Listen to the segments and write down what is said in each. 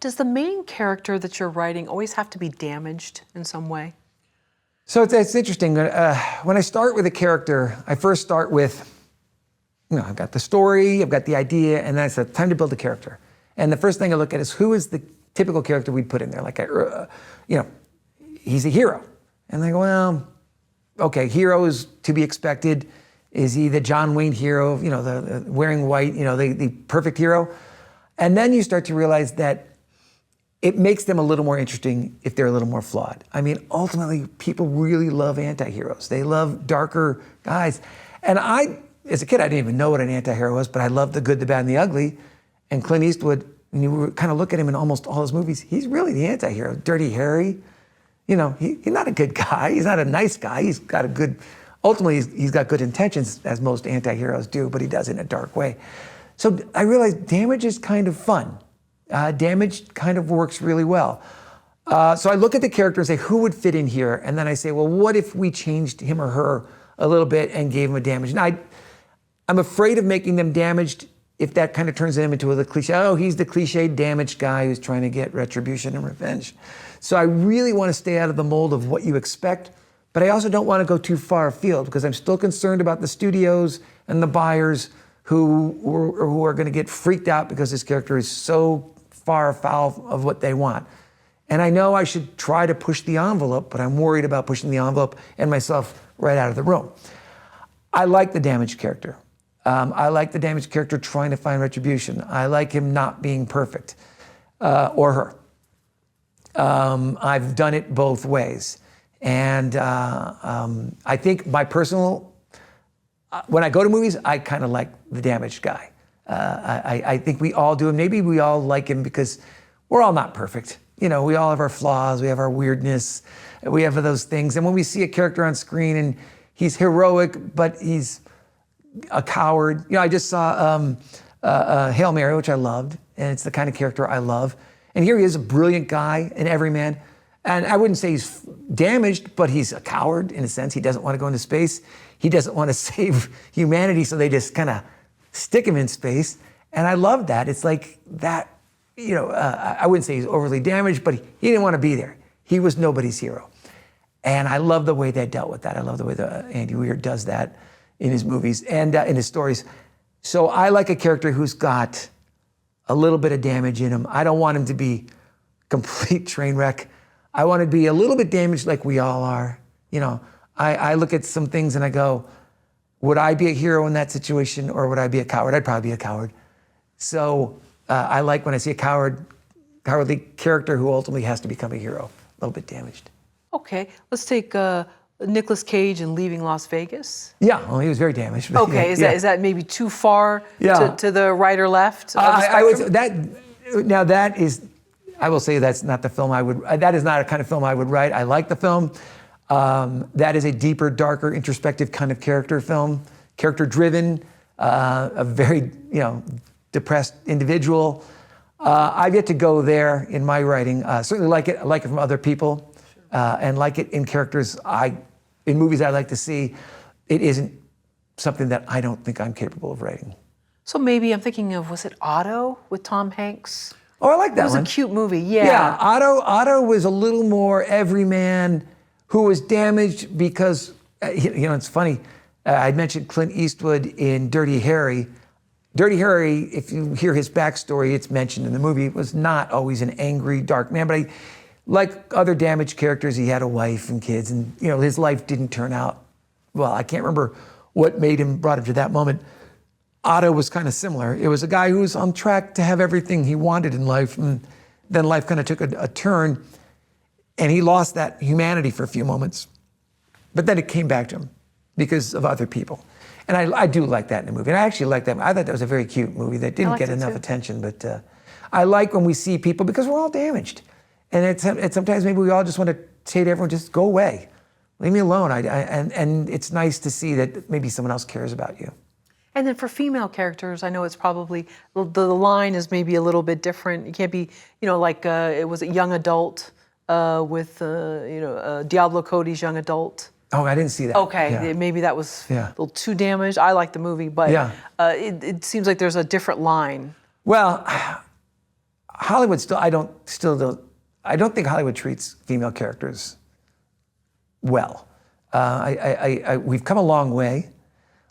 Does the main character that you're writing always have to be damaged in some way? So it's interesting. When I start with a character, I first start with, I've got the story, I've got the idea, and then I said, time to build a character. And the first thing I look at is who is the typical character we'd put in there? Like, he's a hero. And I go, well, okay, hero is to be expected. Is he the John Wayne hero, the wearing white, the perfect hero? And then you start to realize that it makes them a little more interesting if they're a little more flawed. I mean, ultimately, people really love anti-heroes. They love darker guys. And as a kid, I didn't even know what an anti-hero was, but I loved the good, the bad, and the ugly. And Clint Eastwood, when you kind of look at him in almost all his movies, he's really the anti-hero. Dirty Harry, he's not a good guy. He's not a nice guy. Ultimately, he's got good intentions, as most anti-heroes do, but he does it in a dark way. So I realized damage is kind of fun. Damage kind of works really well. So I look at the character and say, who would fit in here? And then I say, well, what if we changed him or her a little bit and gave him a damage? And I'm afraid of making them damaged if that kind of turns them into the cliche. Oh, he's the cliched damaged guy who's trying to get retribution and revenge. So I really want to stay out of the mold of what you expect, but I also don't want to go too far afield because I'm still concerned about the studios and the buyers who are going to get freaked out because this character is so far afoul of what they want. And I know I should try to push the envelope, but I'm worried about pushing the envelope and myself right out of the room. I like the damaged character. I like the damaged character trying to find retribution. I like him not being perfect, or her. I've done it both ways. And I think my personal, when I go to movies, I kind of like the damaged guy. I think we all do, and maybe we all like him because we're all not perfect. We all have our flaws, we have our weirdness, we have those things. And when we see a character on screen and he's heroic, but he's a coward. I just saw Hail Mary, which I loved, and it's the kind of character I love. And here he is, a brilliant guy, an everyman. And I wouldn't say he's damaged, but he's a coward in a sense. He doesn't want to go into space. He doesn't want to save humanity, so they just kind of stick him in space. And I love that. It's like that, I wouldn't say he's overly damaged, but he didn't want to be there. He was nobody's hero. And I love the way they dealt with that. I love the way that Andy Weir does that in his movies and in his stories. So I like a character who's got a little bit of damage in him. I don't want him to be complete train wreck. I want to be a little bit damaged like we all are. I look at some things and I go, would I be a hero in that situation or would I be a coward? I'd probably be a coward. So I like when I see a cowardly character who ultimately has to become a hero, a little bit damaged. Okay, let's take Nicolas Cage in Leaving Las Vegas. Yeah, well, he was very damaged. Okay, is that maybe too far to the right or left of the spectrum? That is, I will say that's not the film that is not a kind of film I would write. I like the film. That is a deeper, darker, introspective kind of character film, character-driven, a very, depressed individual. I've yet to go there in my writing. Certainly like it. I like it from other people, and like it in characters in movies I like to see. It isn't something that I don't think I'm capable of writing. So maybe I'm thinking of, was it Otto with Tom Hanks? Oh, I like that one. It was a cute movie, yeah. Yeah, Otto was a little more everyman who was damaged because, it's funny, I mentioned Clint Eastwood in Dirty Harry. Dirty Harry, if you hear his backstory, it's mentioned in the movie, was not always an angry, dark man, but like other damaged characters, he had a wife and kids, and his life didn't turn out well. I can't remember what brought him to that moment. Otto was kind of similar. It was a guy who was on track to have everything he wanted in life, and then life kind of took a turn, and he lost that humanity for a few moments. But then it came back to him because of other people. And I do like that in the movie. And I actually like that. I thought that was a very cute movie that didn't get enough attention. But I like when we see people, because we're all damaged. And sometimes maybe we all just want to say to everyone, just go away. Leave me alone. And it's nice to see that maybe someone else cares about you. And then for female characters, I know it's probably, the line is maybe a little bit different. You can't be, like it was a young adult with, Diablo Cody's young adult. Oh, I didn't see that. Okay, yeah. Maybe that was a little too damaged. I like the movie, but it seems like there's a different line. Well, Hollywood I don't think Hollywood treats female characters well. We've come a long way,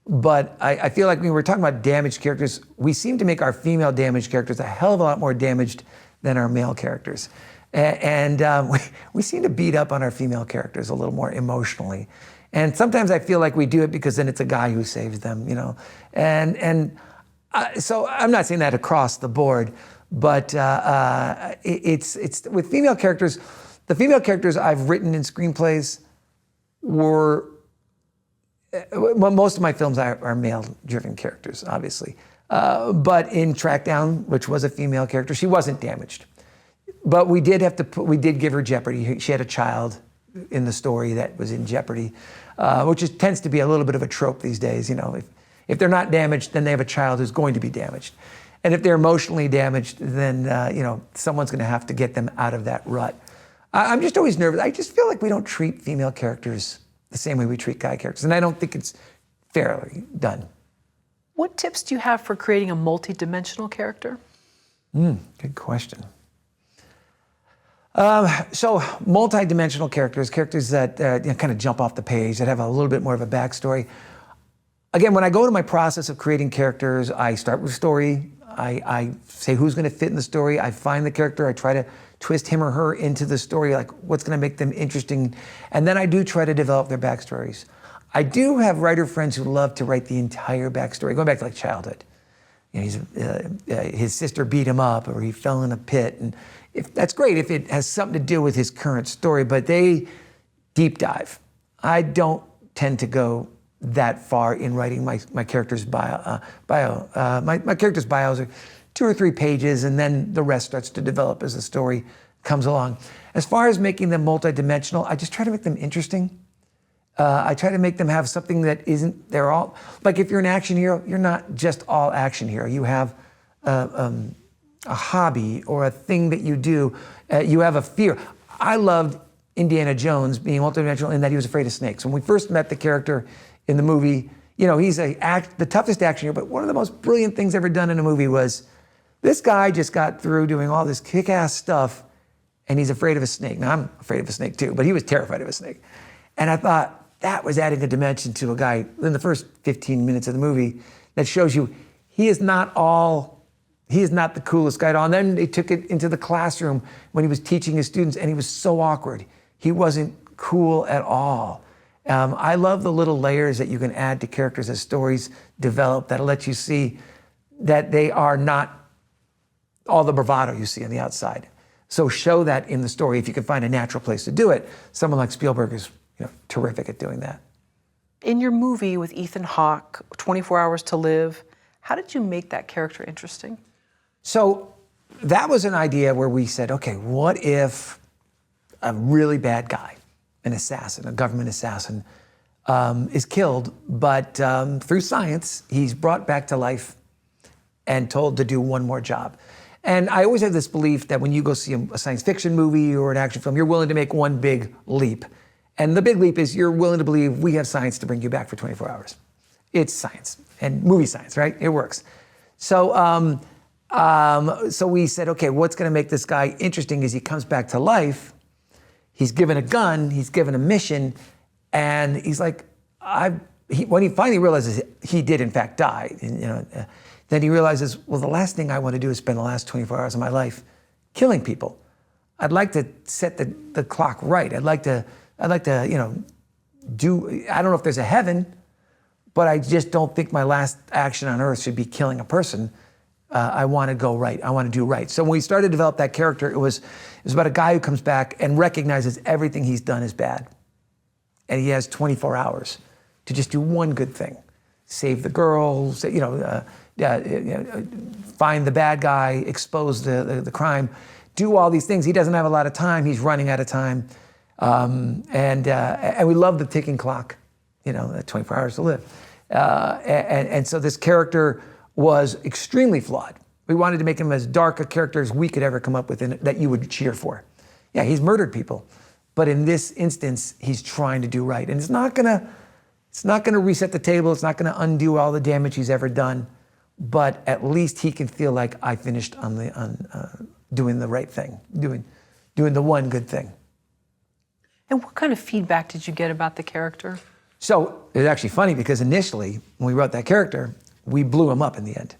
but I feel like when we're talking about damaged characters, we seem to make our female damaged characters a hell of a lot more damaged than our male characters. And we seem to beat up on our female characters a little more emotionally. And sometimes I feel like we do it because then it's a guy who saves them, you know. So I'm not saying that across the board, but it's with female characters. The female characters I've written in screenplays were, well, most of my films are male-driven characters, obviously. But in Trackdown, which was a female character, she wasn't damaged. But we did give her jeopardy. She had a child in the story that was in jeopardy, which tends to be a little bit of a trope these days. You know, if they're not damaged, then they have a child who's going to be damaged. And if they're emotionally damaged, then you know, someone's going to have to get them out of that rut. I'm just always nervous. I just feel like we don't treat female characters the same way we treat guy characters, and I don't think it's fairly done. What tips do you have for creating a multi-dimensional character? Good question. So multi-dimensional characters that you know, kind of jump off the page, that have a little bit more of a backstory. Again, when I go to my process of creating characters, I start with story. I say who's going to fit in the story. I find the character. I try to twist him or her into the story, like what's going to make them interesting. And then I do try to develop their backstories. I do have writer friends who love to write the entire backstory, going back to like childhood. You know, his sister beat him up, or he fell in a pit. And that's great if it has something to do with his current story, but they deep dive. I don't tend to go that far in writing my character's bio. My character's bios are 2 or 3 pages, and then the rest starts to develop as the story comes along. As far as making them multidimensional, I just try to make them interesting. I try to make them have something that isn't, they're all, like if you're an action hero, you're not just all action hero. You have a hobby or a thing that you do. You have a fear. I loved Indiana Jones being multidimensional in that he was afraid of snakes. When we first met the character in the movie, you know, he's the toughest action hero, but one of the most brilliant things ever done in a movie was this guy just got through doing all this kick-ass stuff and he's afraid of a snake. Now, I'm afraid of a snake too, but he was terrified of a snake. And I thought that was adding a dimension to a guy in the first 15 minutes of the movie that shows you he is not the coolest guy at all. And then they took it into the classroom when he was teaching his students, and he was so awkward. He wasn't cool at all. I love the little layers that you can add to characters as stories develop that'll let you see that they are not all the bravado you see on the outside. So show that in the story if you can find a natural place to do it. Someone like Spielberg is, you know, terrific at doing that. In your movie with Ethan Hawke, 24 Hours to Live, how did you make that character interesting? So that was an idea where we said, okay, what if a really bad guy, an assassin, a government assassin, is killed, but through science, he's brought back to life and told to do one more job. And I always have this belief that when you go see a science fiction movie or an action film, you're willing to make one big leap. And the big leap is you're willing to believe we have science to bring you back for 24 hours. It's science, and movie science, right? It works. So so we said, okay, what's going to make this guy interesting is he comes back to life. He's given a gun, he's given a mission, and he's like, when he finally realizes he did in fact die, you know, then he realizes, well, the last thing I want to do is spend the last 24 hours of my life killing people. I'd like to set the clock right. I'd like to, you know, I don't know if there's a heaven, but I just don't think my last action on earth should be killing a person. I want to go right. I want to do right. So when we started to develop that character, it was about a guy who comes back and recognizes everything he's done is bad. And he has 24 hours to just do one good thing. Save the girl, you know, find the bad guy, expose the crime, do all these things. He doesn't have a lot of time. He's running out of time. And we love the ticking clock, you know, 24 hours to live. And so this character was extremely flawed. We wanted to make him as dark a character as we could ever come up with that you would cheer for. Yeah, he's murdered people, but in this instance, he's trying to do right. And it's not gonna reset the table. It's not gonna undo all the damage he's ever done, but at least he can feel like I finished on doing the right thing, doing the one good thing. And what kind of feedback did you get about the character? So it's actually funny because initially when we wrote that character, we blew him up in the end.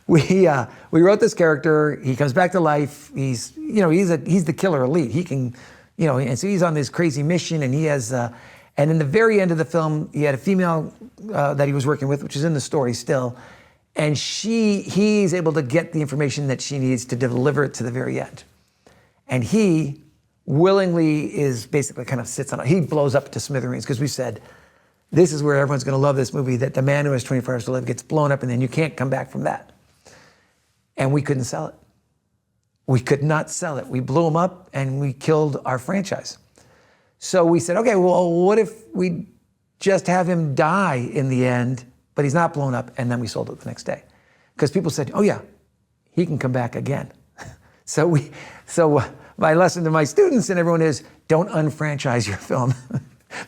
we wrote this character. He comes back to life. He's the killer elite. He can, and so he's on this crazy mission, and he has. And in the very end of the film, he had a female that he was working with, which is in the story still, and he's able to get the information that she needs to deliver it to the very end, and he willingly is basically kind of sits on it. He blows up to smithereens because we said, this is where everyone's going to love this movie, that the man who has 24 hours to live gets blown up and then you can't come back from that. And we couldn't sell it. We could not sell it. We blew him up and we killed our franchise. So we said, okay, well, what if we just have him die in the end, but he's not blown up, and then we sold it the next day? Because people said, oh yeah, he can come back again. So my lesson to my students and everyone is, don't unfranchise your film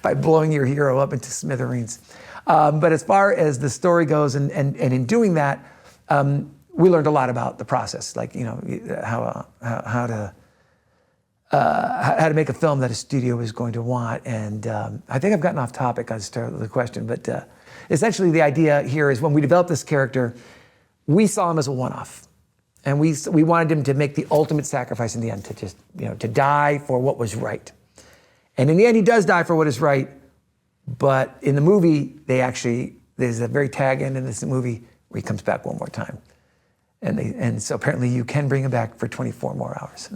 by blowing your hero up into smithereens. But as far as the story goes, and in doing that, we learned a lot about the process, like how to make a film that a studio is going to want. And I think I've gotten off topic as to the question, but essentially the idea here is when we developed this character, we saw him as a one-off. And we wanted him to make the ultimate sacrifice in the end, to just, to die for what was right. And in the end, he does die for what is right. But in the movie, there's a very tag end in this movie where he comes back one more time. And so apparently you can bring him back for 24 more hours.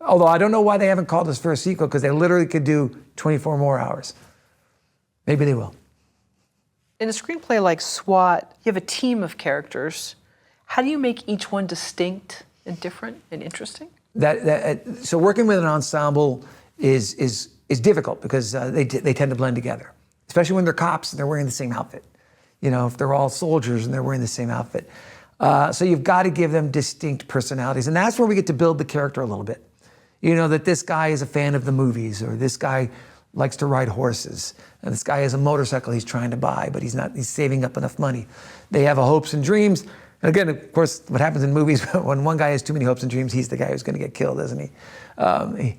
Although I don't know why they haven't called us for a sequel, because they literally could do 24 more hours. Maybe they will. In a screenplay like S.W.A.T, you have a team of characters. How do you make each one distinct and different and interesting? So working with an ensemble is difficult because they tend to blend together, especially when they're cops and they're wearing the same outfit. If they're all soldiers and they're wearing the same outfit. So you've got to give them distinct personalities, and that's where we get to build the character a little bit. That this guy is a fan of the movies, or this guy likes to ride horses, and this guy has a motorcycle he's trying to buy, but he's saving up enough money. They have hopes and dreams. And again, of course, what happens in movies, when one guy has too many hopes and dreams, he's the guy who's going to get killed, isn't he?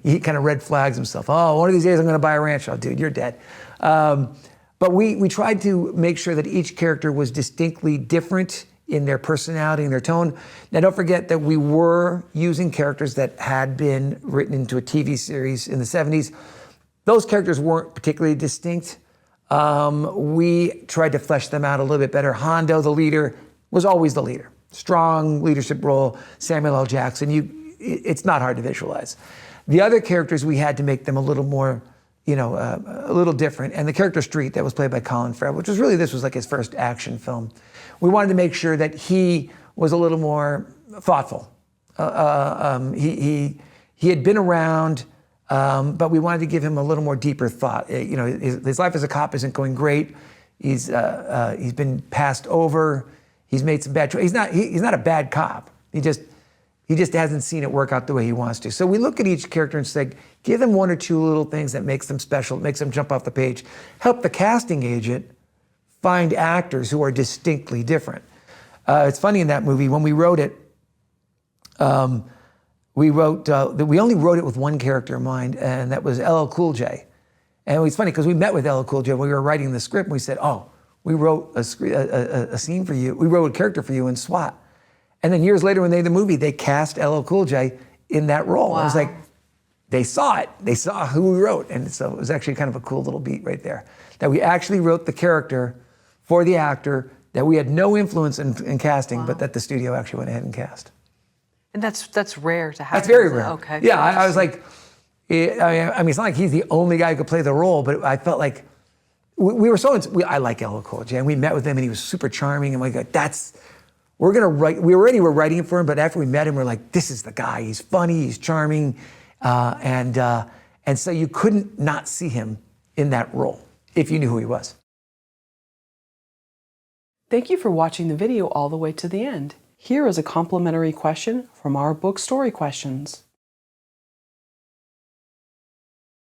He kind of red flags himself. Oh, one of these days I'm going to buy a ranch. Oh, dude, you're dead. But we tried to make sure that each character was distinctly different in their personality and their tone. Now, don't forget that we were using characters that had been written into a TV series in the 70s. Those characters weren't particularly distinct. We tried to flesh them out a little bit better. Hondo, the leader, was always the leader. Strong leadership role. Samuel L. Jackson, it's not hard to visualize. The other characters, we had to make them a little more, a little different. And the character Street, that was played by Colin Farrell, this was like his first action film. We wanted to make sure that he was a little more thoughtful. He had been around, but we wanted to give him a little more deeper thought. His life as a cop isn't going great. He's been passed over. He's made some bad choices. He's not a bad cop. He just hasn't seen it work out the way he wants to. So we look at each character and say, give them one or two little things that makes them special, makes them jump off the page. Help the casting agent find actors who are distinctly different. It's funny, in that movie, when we wrote it, we only wrote it with one character in mind, and that was LL Cool J. And it's funny because we met with LL Cool J when we were writing the script, and we said, oh, we wrote a scene for you. We wrote a character for you in S.W.A.T. And then years later, when they did the movie, they cast LL Cool J in that role. Wow. I was like, they saw it. They saw who we wrote. And so it was actually kind of a cool little beat right there, that we actually wrote the character for the actor that we had no influence in casting, wow, but that the studio actually went ahead and cast. And that's rare to happen. That's very rare. Okay. Yeah, I was like, I mean, it's not like he's the only guy who could play the role, but I felt like we were so, I like LL Cool J, and we met with him, and he was super charming, and we go, we're gonna write, we already were writing it for him, but after we met him, we're like, this is the guy. He's funny, he's charming, and so you couldn't not see him in that role if you knew who he was. Thank you for watching the video all the way to the end. Here is a complimentary question from our book Story Questions.